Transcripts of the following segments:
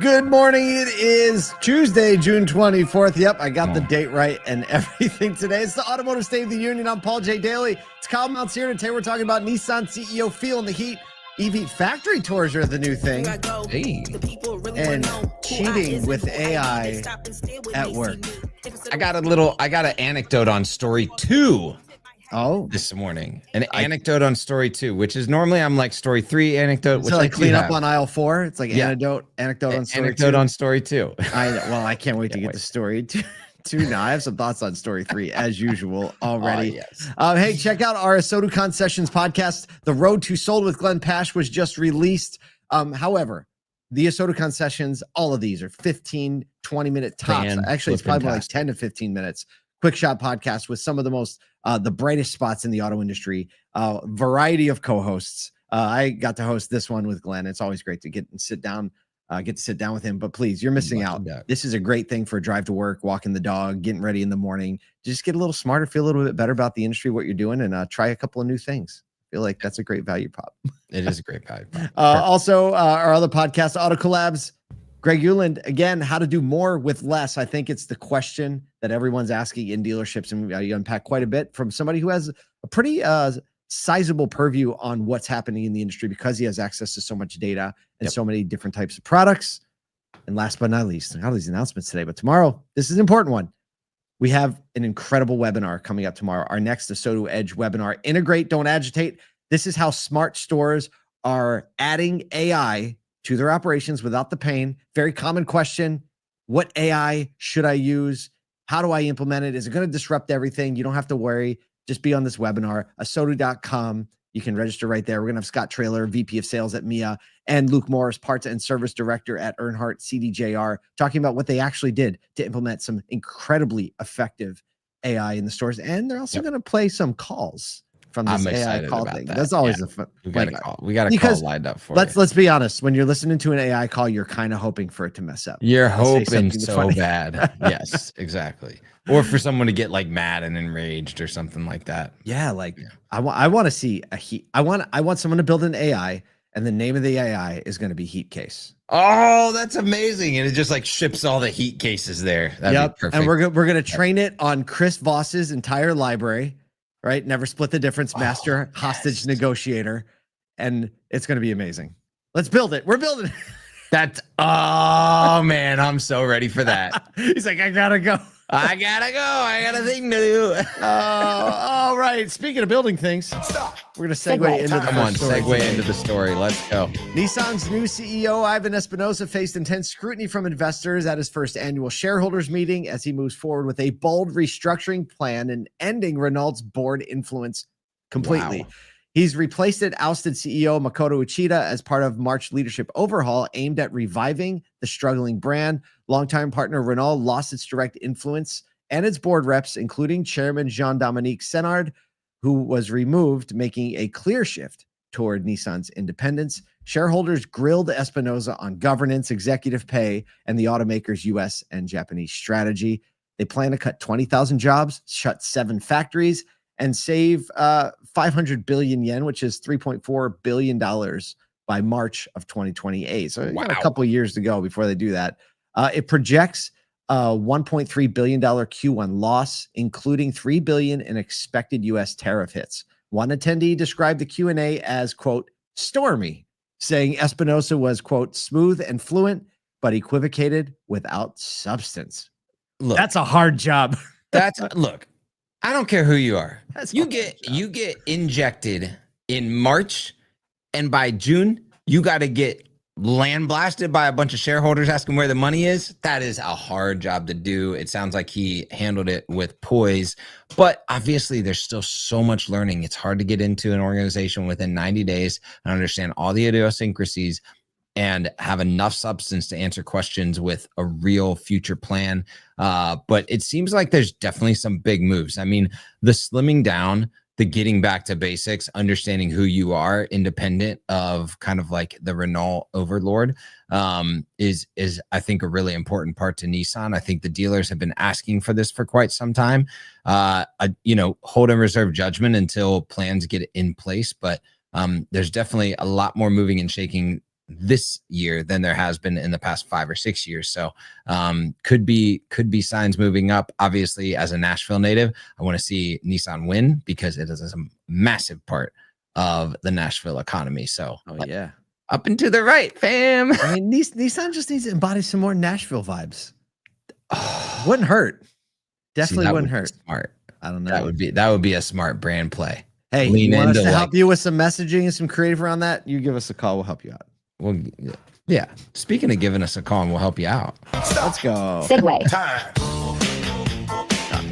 Good morning. It is Tuesday, June 24th. Yep, I got the date right and everything today. It's the Automotive State of the Union. I'm Paul J. Daly. It's Kyle Mountsier. Today we're talking about Nissan CEO feeling the heat. EV factory tours are the new thing. Hey. And cheating with AI at work. I got an anecdote on story 2. Oh, this morning. An anecdote on story 2, which is normally I'm like story 3 anecdote. Which like clean up on aisle 4. It's like anecdote on story 2. On story 2. I can't wait to get to story 2. Now I have some thoughts on story 3 as usual already. Yes. Hey, check out our ASOTU CON Sessions podcast. The Road to Sold with Glenn Pasch was just released. However, the ASOTU CON Sessions, all of these are 15, 20-minute tops. Actually, it's probably more like 10 to 15 minutes. Quick shot podcast with some of the most the brightest spots in the auto industry, variety of co-hosts. I got to host this one with Glenn. It's always great to get to sit down with him, but please, you're missing out. This is a great thing for a drive to work, walking the dog, getting ready in the morning. Just get a little smarter, feel a little bit better about the industry, what you're doing, and try a couple of new things. I feel like that's a great value prop. It is a great value prop. Also, our other podcast, Auto Collabs, Greg Uland, again, how to do more with less. I think it's the question that everyone's asking in dealerships, and you unpack quite a bit from somebody who has a pretty sizable purview on what's happening in the industry because he has access to so much data and so many different types of products. And last but not least, all these announcements today, but tomorrow, this is an important one. We have an incredible webinar coming up tomorrow. Our next ASOTU Edge webinar, Integrate, Don't Agitate. This is how smart stores are adding AI to their operations without the pain. Very common question. What AI should I use? How do I implement it? Is it going to disrupt everything? You don't have to worry. Just be on this webinar, ASOTU.com. You can register right there. We're going to have Scott Traylor, VP of Sales at Mia, and Luke Morris, Parts and Service Director at Earnhardt CDJR, talking about what they actually did to implement some incredibly effective AI in the stores. And they're also going to play some calls from this AI call thing. That's always a fun. We got a call lined up for let's be honest. When you're listening to an AI call, you're kind of hoping for it to mess up. You're hoping so bad. Yes, exactly. Or for someone to get like mad and enraged or something like that. Yeah, I want to see a heat. I want someone to build an AI, and the name of the AI is going to be Heat Case. Oh, that's amazing! And it just like ships all the heat cases there. That'd be perfect. And we're gonna train it on Chris Voss's entire library. Right? Never split the difference, master hostage negotiator. And it's going to be amazing. Let's build it. We're building it. Oh man, I'm so ready for that. He's like, I gotta go. I got a thing to do. All right. Speaking of building things, we're going to segue into the story. Let's go. Nissan's new CEO, Ivan Espinosa, faced intense scrutiny from investors at his first annual shareholders meeting as he moves forward with a bold restructuring plan and ending Renault's board influence completely. Wow. He's replaced ousted CEO Makoto Uchida as part of March leadership overhaul aimed at reviving the struggling brand. Longtime partner Renault lost its direct influence and its board reps, including Chairman Jean-Dominique Senard, who was removed, making a clear shift toward Nissan's independence. Shareholders grilled Espinosa on governance, executive pay, and the automaker's U.S. and Japanese strategy. They plan to cut 20,000 jobs, shut 7 factories, and save 500 billion yen, which is $3.4 billion by March of 2028. So got a couple of years to go before they do that. It projects a $1.3 billion Q1 loss, including $3 billion in expected U.S. tariff hits. One attendee described the Q&A as, quote, stormy, saying Espinosa was, quote, smooth and fluent, but equivocated without substance. Look, that's a hard job. Look, I don't care who you are. You get injected in March, and by June, you got to get land blasted by a bunch of shareholders asking where the money is. That is a hard job to do. It sounds like he handled it with poise, but obviously there's still so much learning. It's hard to get into an organization within 90 days and understand all the idiosyncrasies and have enough substance to answer questions with a real future plan. But it seems like there's definitely some big moves. I mean, the slimming down, the getting back to basics, understanding who you are independent of kind of like the Renault overlord is I think a really important part to Nissan. I think the dealers have been asking for this for quite some time. Hold and reserve judgment until plans get in place, but there's definitely a lot more moving and shaking this year than there has been in the past 5 or 6 years. So could be signs moving up. Obviously, as a Nashville native, I want to see Nissan win because it is a massive part of the Nashville economy. So yeah, up and to the right, fam. I mean, Nissan just needs to embody some more Nashville vibes. Wouldn't hurt. Definitely wouldn't hurt. Smart. I don't know. That would be a smart brand play. Hey, you want us to help you with some messaging and some creative around that? You give us a call. We'll help you out. Well, yeah. Speaking of giving us a call, and we'll help you out. Let's go. Segue.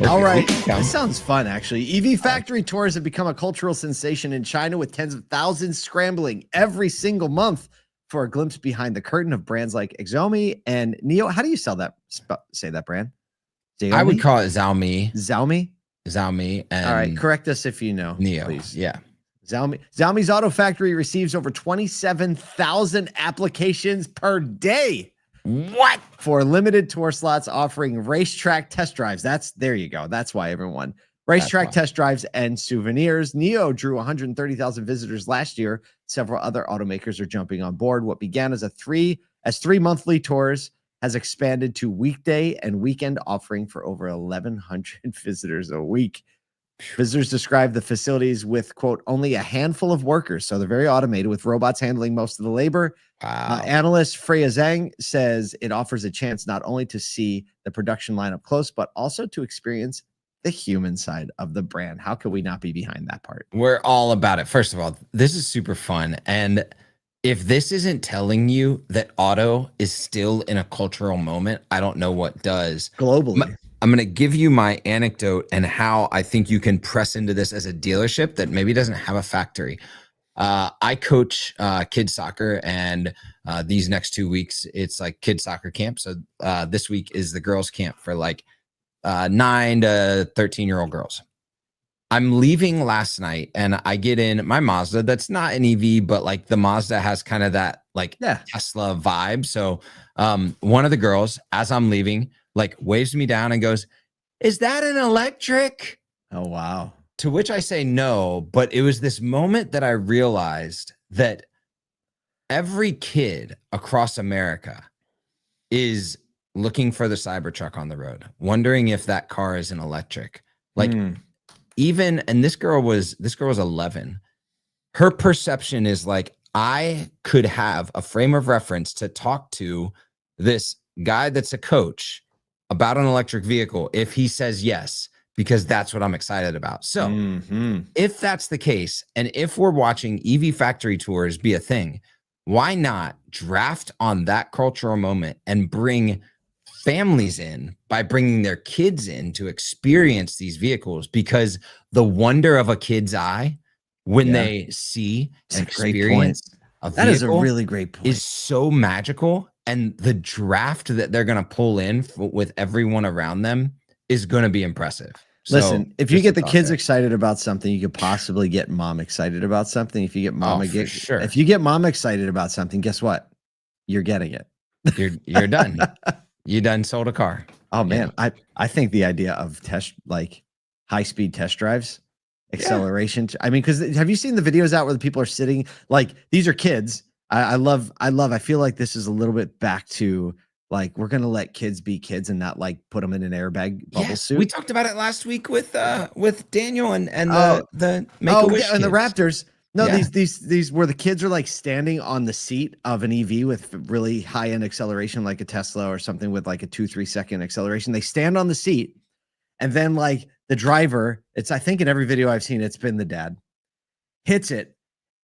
All right. This sounds fun, actually. EV factory tours have become a cultural sensation in China, with tens of thousands scrambling every single month for a glimpse behind the curtain of brands like Xiaomi and NIO. How do you say that brand? Xiaomi? I would call it Xiaomi. Xiaomi. And all right. Correct us if you know. NIO. Please. Yeah. Xiaomi's Auto Factory receives over 27,000 applications per day. What? For limited tour slots offering racetrack test drives. There you go. That's why everyone. Racetrack test drives and souvenirs. NIO drew 130,000 visitors last year. Several other automakers are jumping on board. What began as three monthly tours has expanded to weekday and weekend offering for over 1,100 visitors a week. Visitors describe the facilities with, quote, only a handful of workers. So they're very automated, with robots handling most of the labor. Wow. Analyst Freya Zhang says it offers a chance not only to see the production line up close, but also to experience the human side of the brand. How could we not be behind that part? We're all about it. First of all, this is super fun. And if this isn't telling you that auto is still in a cultural moment, I don't know what does. Globally. I'm going to give you my anecdote and how I think you can press into this as a dealership that maybe doesn't have a factory. I coach kids soccer, and these next 2 weeks, it's like kids soccer camp. So this week is the girls camp for like 9 to 13-year-old girls. I'm leaving last night and I get in my Mazda. That's not an EV, but like the Mazda has kind of that like Tesla vibe. So one of the girls, as I'm leaving, like waves me down and goes, "Is that an electric?" Oh, wow. To which I say no, but it was this moment that I realized that every kid across America is looking for the Cybertruck on the road, wondering if that car is an electric. Like even, and this girl was 11. Her perception is like, I could have a frame of reference to talk to this guy that's a coach about an electric vehicle if he says yes, because that's what I'm excited about. So if that's the case, and if we're watching EV factory tours be a thing, why not draft on that cultural moment and bring families in by bringing their kids in to experience these vehicles? Because the wonder of a kid's eye when they see and experience a vehicle, that is a really great point, is so magical. And the draft that they're going to pull in with everyone around them is going to be impressive. Listen, if you get the kids excited about something, you could possibly get mom excited about something. If you get mom if you get mom excited about something, guess what? You're getting it. You're done. You done sold a car. Oh man, I think the idea of high speed test drives, acceleration. I mean, because have you seen the videos out where the people are sitting, like, these are kids. I feel like this is a little bit back to like, we're going to let kids be kids and not like put them in an airbag bubble suit. We talked about it last week with Daniel and the Make-A-Wish and the Raptors. No, these where the kids are like standing on the seat of an EV with really high end acceleration, like a Tesla or something with like a 2-3 second acceleration. They stand on the seat, and then like the driver, I think in every video I've seen, it's been the dad, hits it,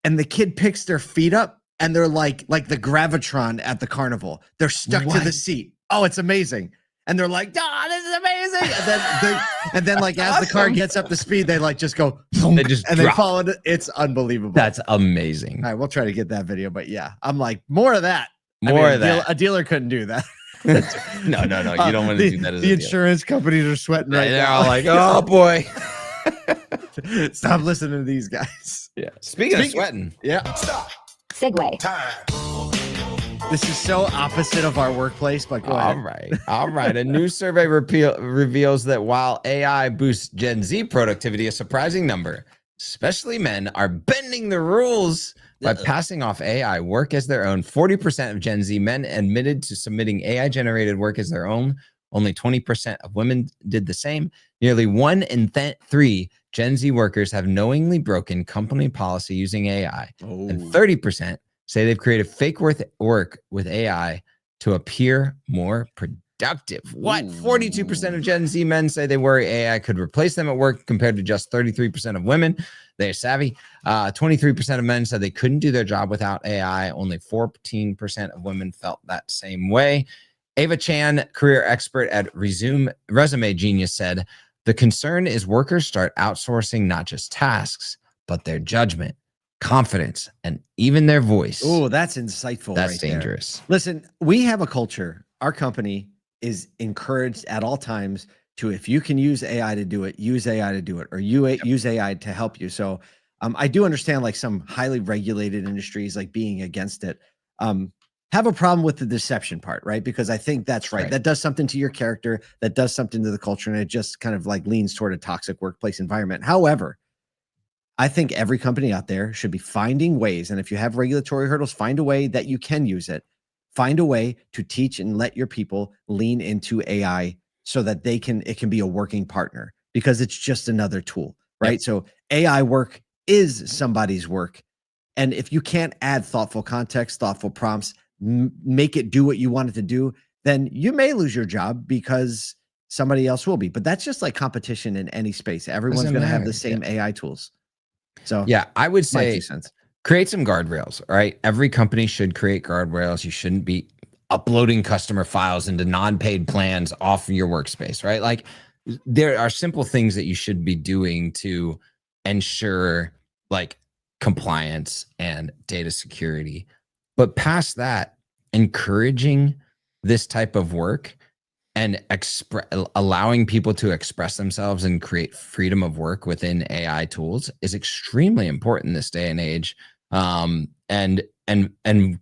and the kid picks their feet up. And they're like the Gravitron at the carnival. They're stuck to the seat. Oh, it's amazing. And they're like, "Oh, this is amazing." And then like as the car gets up to speed, they like just go, they just and they follow it. It's unbelievable. That's amazing. All right, we'll try to get that video. But yeah, I'm like, more of that. A dealer couldn't do that. No. You don't want to do that as the insurance companies are sweating right they're now. all like, "Oh boy." Stop listening to these guys. Yeah. Speaking of sweating. Yeah. Stop. Segue. This is so opposite of our workplace, but go ahead. All right. A new survey reveals that while AI boosts Gen Z productivity, a surprising number, especially men, are bending the rules by passing off AI work as their own. 40% of Gen Z men admitted to submitting AI-generated work as their own. Only 20% of women did the same. Nearly 1 in 3 Gen Z workers have knowingly broken company policy using AI. And 30% say they've created fake work with AI to appear more productive. What? 42% of Gen Z men say they worry AI could replace them at work, compared to just 33% of women. They're savvy. 23% of men said they couldn't do their job without AI. Only 14% of women felt that same way. Ava Chan, career expert at Resume Genius, said, the concern is workers start outsourcing not just tasks, but their judgment, confidence, and even their voice. Oh, that's insightful. That's right dangerous. There. Listen, we have a culture. Our company is encouraged at all times to, if you can use AI to do it, use AI to do it, or use AI to help you. So I do understand like some highly regulated industries, like being against it, have a problem with the deception part, right? Because I think that's right. That does something to your character, that does something to the culture, and it just kind of like leans toward a toxic workplace environment. However, I think every company out there should be finding ways, and if you have regulatory hurdles, find a way that you can use it. Find a way to teach and let your people lean into AI so that it can be a working partner, because it's just another tool, right? Yep. So AI work is somebody's work. And if you can't add thoughtful context, thoughtful prompts, make it do what you want it to do, then you may lose your job because somebody else will be. But that's just like competition in any space. Everyone's going to have the same AI tools. So yeah, I would say create some guardrails, right? Every company should create guardrails. You shouldn't be uploading customer files into non-paid plans off of your workspace, right? Like there are simple things that you should be doing to ensure like compliance and data security. But past that, encouraging this type of work and allowing people to express themselves and create freedom of work within AI tools is extremely important in this day and age. And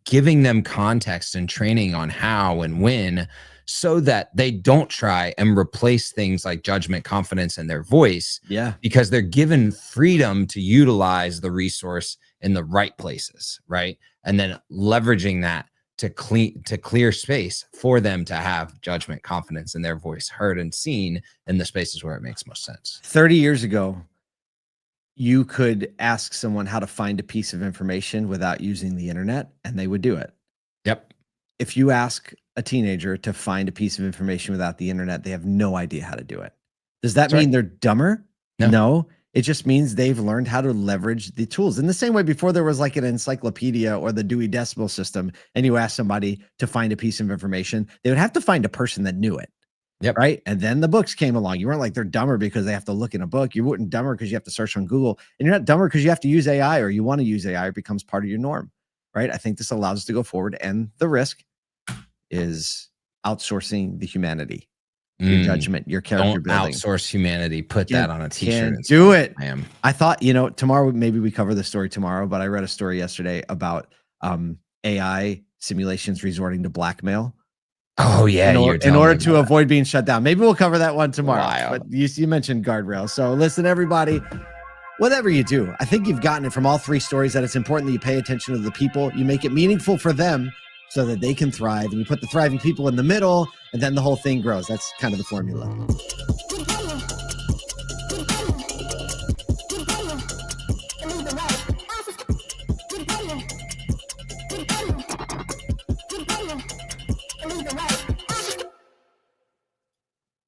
giving them context and training on how and when, so that they don't try and replace things like judgment, confidence, and their voice. Yeah, because they're given freedom to utilize the resource in the right places, right? And then leveraging that to clear space for them to have judgment, confidence, and their voice heard and seen in the spaces where it makes most sense. 30 years ago, you could ask someone how to find a piece of information without using the internet, and they would do it. Yep. If you ask a teenager to find a piece of information without the internet, they have no idea how to do it. Does that mean they're dumber? No. It just means they've learned how to leverage the tools. In the same way, before there was like an encyclopedia or the Dewey Decimal System, and you ask somebody to find a piece of information, they would have to find a person that knew it. Yep. Right. And then the books came along. You weren't like they're dumber because they have to look in a book. You weren't dumber because you have to search on Google, and you're not dumber because you have to use AI or you want to use AI. It becomes part of your norm. Right. I think this allows us to go forward. And the risk is outsourcing the humanity, your judgment, your character building. Outsource humanity. Put that on a t-shirt. Do it. I thought, tomorrow, maybe we cover the story tomorrow, but I read a story yesterday about AI simulations resorting to blackmail. Oh yeah, in order to avoid being shut down. Maybe we'll cover that one tomorrow. But you mentioned guardrails. So listen, everybody, whatever you do, I think you've gotten it from all three stories that it's important that you pay attention to the people. You make it meaningful for them so that they can thrive, and you put the thriving people in the middle, and then the whole thing grows. That's kind of the formula.